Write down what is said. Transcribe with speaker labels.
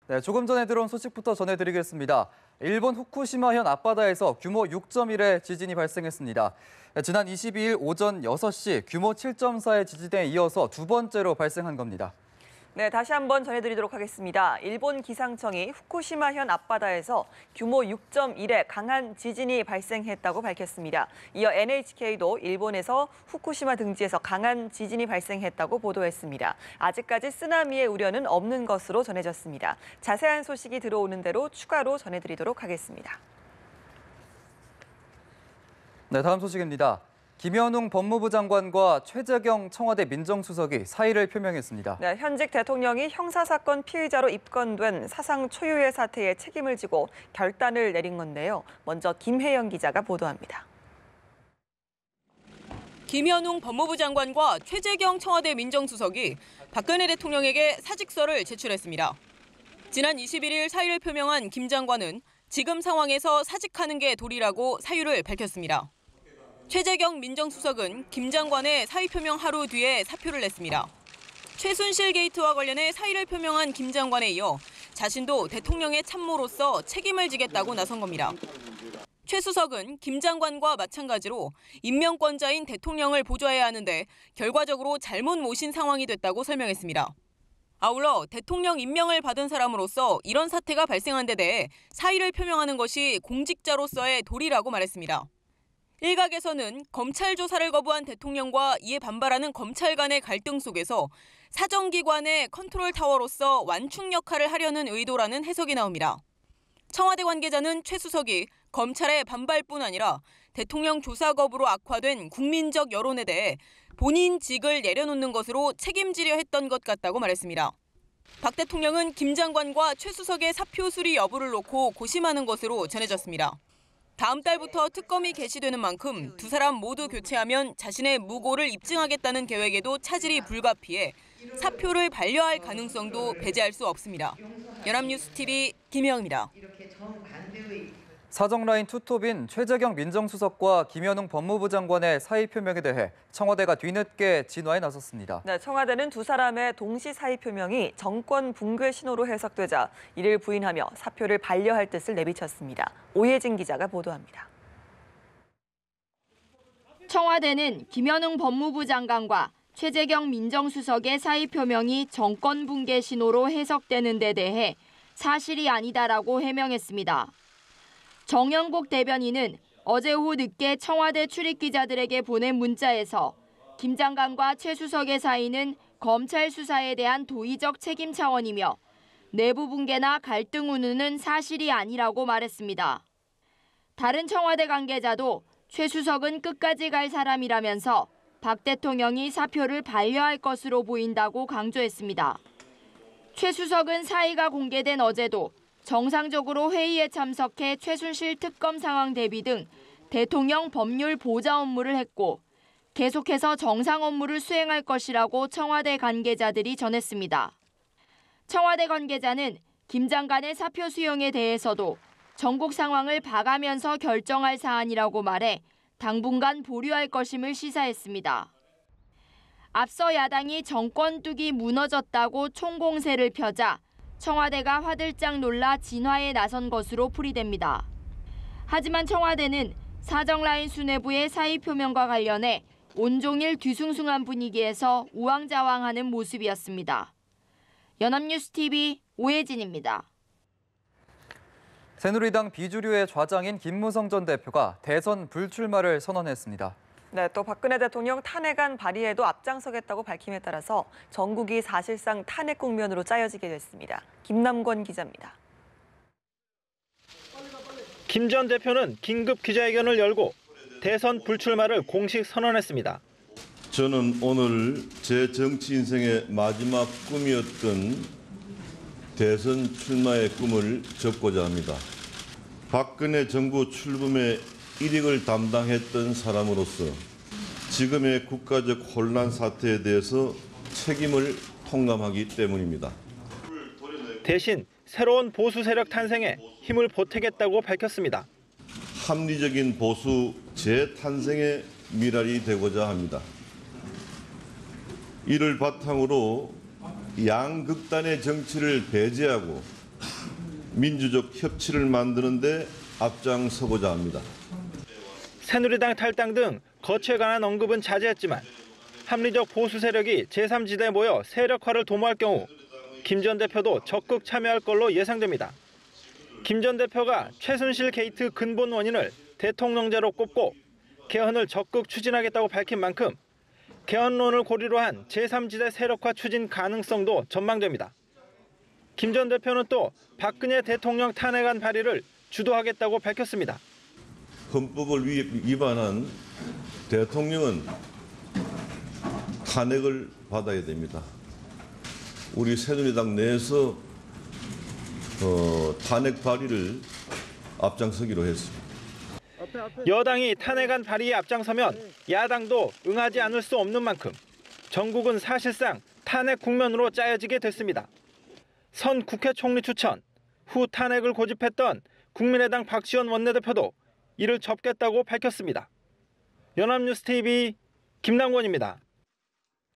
Speaker 1: 네, 조금 전에 들어온 소식부터 전해드리겠습니다. 일본 후쿠시마현 앞바다에서 규모 6.1의 지진이 발생했습니다. 지난 22일 오전 6시 규모 7.4의 지진에 이어서 두 번째로 발생한 겁니다.
Speaker 2: 네, 다시 한번 전해드리도록 하겠습니다. 일본 기상청이 후쿠시마현 앞바다에서 규모 6.1의 강한 지진이 발생했다고 밝혔습니다. 이어 NHK도 일본에서 후쿠시마 등지에서 강한 지진이 발생했다고 보도했습니다. 아직까지 쓰나미의 우려는 없는 것으로 전해졌습니다. 자세한 소식이 들어오는 대로 추가로 전해드리도록 하겠습니다.
Speaker 1: 네, 다음 소식입니다. 김현웅 법무부 장관과 최재경 청와대 민정수석이 사의를 표명했습니다.
Speaker 2: 네, 현직 대통령이 형사사건 피의자로 입건된 사상 초유의 사태에 책임을 지고 결단을 내린 건데요. 먼저 김혜영 기자가 보도합니다.
Speaker 3: 김현웅 법무부 장관과 최재경 청와대 민정수석이 박근혜 대통령에게 사직서를 제출했습니다. 지난 21일 사의를 표명한 김 장관은 지금 상황에서 사직하는 게 도리라고 사유를 밝혔습니다. 최재경 민정수석은 김 장관의 사의 표명 하루 뒤에 사표를 냈습니다. 최순실 게이트와 관련해 사의를 표명한 김 장관에 이어 자신도 대통령의 참모로서 책임을 지겠다고 나선 겁니다. 최 수석은 김 장관과 마찬가지로 임명권자인 대통령을 보좌해야 하는데 결과적으로 잘못 모신 상황이 됐다고 설명했습니다. 아울러 대통령 임명을 받은 사람으로서 이런 사태가 발생한 데 대해 사의를 표명하는 것이 공직자로서의 도리라고 말했습니다. 일각에서는 검찰 조사를 거부한 대통령과 이에 반발하는 검찰 간의 갈등 속에서 사정기관의 컨트롤 타워로서 완충 역할을 하려는 의도라는 해석이 나옵니다. 청와대 관계자는 최 수석이 검찰의 반발뿐 아니라 대통령 조사 거부로 악화된 국민적 여론에 대해 본인 직을 내려놓는 것으로 책임지려 했던 것 같다고 말했습니다. 박 대통령은 김 장관과 최 수석의 사표 수리 여부를 놓고 고심하는 것으로 전해졌습니다. 다음 달부터 특검이 개시되는 만큼 두 사람 모두 교체하면 자신의 무고를 입증하겠다는 계획에도 차질이 불가피해 사표를 반려할 가능성도 배제할 수 없습니다. 연합뉴스TV 김혜영입니다.
Speaker 1: 사정라인 투톱인 최재경 민정수석과 김현웅 법무부 장관의 사의 표명에 대해 청와대가 뒤늦게 진화에 나섰습니다.
Speaker 2: 네, 청와대는 두 사람의 동시 사의 표명이 정권 붕괴 신호로 해석되자 이를 부인하며 사표를 반려할 뜻을 내비쳤습니다. 오예진 기자가 보도합니다.
Speaker 4: 청와대는 김현웅 법무부 장관과 최재경 민정수석의 사의 표명이 정권 붕괴 신호로 해석되는 데 대해 사실이 아니다라고 해명했습니다. 정영국 대변인은 어제 오후 늦게 청와대 출입기자들에게 보낸 문자에서 김 장관과 최 수석의 사의는 검찰 수사에 대한 도의적 책임 차원이며 내부 붕괴나 갈등 운운은 사실이 아니라고 말했습니다. 다른 청와대 관계자도 최 수석은 끝까지 갈 사람이라면서 박 대통령이 사표를 반려할 것으로 보인다고 강조했습니다. 최 수석은 사의가 공개된 어제도 정상적으로 회의에 참석해 최순실 특검 상황 대비 등 대통령 법률 보좌 업무를 했고 계속해서 정상 업무를 수행할 것이라고 청와대 관계자들이 전했습니다. 청와대 관계자는 김 장관의 사표 수용에 대해서도 전국 상황을 봐가면서 결정할 사안이라고 말해 당분간 보류할 것임을 시사했습니다. 앞서 야당이 정권 뚝이 무너졌다고 총공세를 펴자 청와대가 화들짝 놀라 진화에 나선 것으로 풀이됩니다. 하지만 청와대는 사정라인 수뇌부의 사의 표명과 관련해 온종일 뒤숭숭한 분위기에서 우왕좌왕하는 모습이었습니다. 연합뉴스TV 오예진입니다.
Speaker 1: 새누리당 비주류의 좌장인 김무성 전 대표가 대선 불출마를 선언했습니다.
Speaker 2: 네, 또 박근혜 대통령 탄핵안 발의에도 앞장서겠다고 밝힘에 따라서 전국이 사실상 탄핵 국면으로 짜여지게 됐습니다. 김남권 기자입니다.
Speaker 5: 김 전 대표는 긴급 기자회견을 열고 대선 불출마를 공식 선언했습니다.
Speaker 6: 저는 오늘 제 정치 인생의 마지막 꿈이었던 대선 출마의 꿈을 접고자 합니다. 박근혜 정부 출범의 일익을 담당했던 사람으로서 지금의 국가적 혼란 사태에 대해서 책임을 통감하기 때문입니다.
Speaker 5: 대신 새로운 보수 세력 탄생에 힘을 보태겠다고 밝혔습니다.
Speaker 6: 합리적인 보수 재탄생의 미랄이 되고자 합니다. 이를 바탕으로 양극단의 정치를 배제하고 민주적 협치를 만드는 데 앞장서고자 합니다.
Speaker 5: 새누리당 탈당 등 거취에 관한 언급은 자제했지만 합리적 보수 세력이 제3지대에 모여 세력화를 도모할 경우 김 전 대표도 적극 참여할 걸로 예상됩니다. 김 전 대표가 최순실 게이트 근본 원인을 대통령제로 꼽고 개헌을 적극 추진하겠다고 밝힌 만큼 개헌론을 고리로 한 제3지대 세력화 추진 가능성도 전망됩니다. 김 전 대표는 또 박근혜 대통령 탄핵안 발의를 주도하겠다고 밝혔습니다.
Speaker 6: 헌법을 위반한 대통령은 탄핵을 받아야 됩니다. 우리 새누리당 내에서 탄핵 발의를 앞장서기로 했습니다.
Speaker 5: 여당이 탄핵안 발의에 앞장서면 야당도 응하지 않을 수 없는 만큼 전국은 사실상 탄핵 국면으로 짜여지게 됐습니다. 선 국회 총리 추천, 후 탄핵을 고집했던 국민의당 박지원 원내대표도 이를 접겠다고 밝혔습니다. 연합뉴스TV 김남권입니다.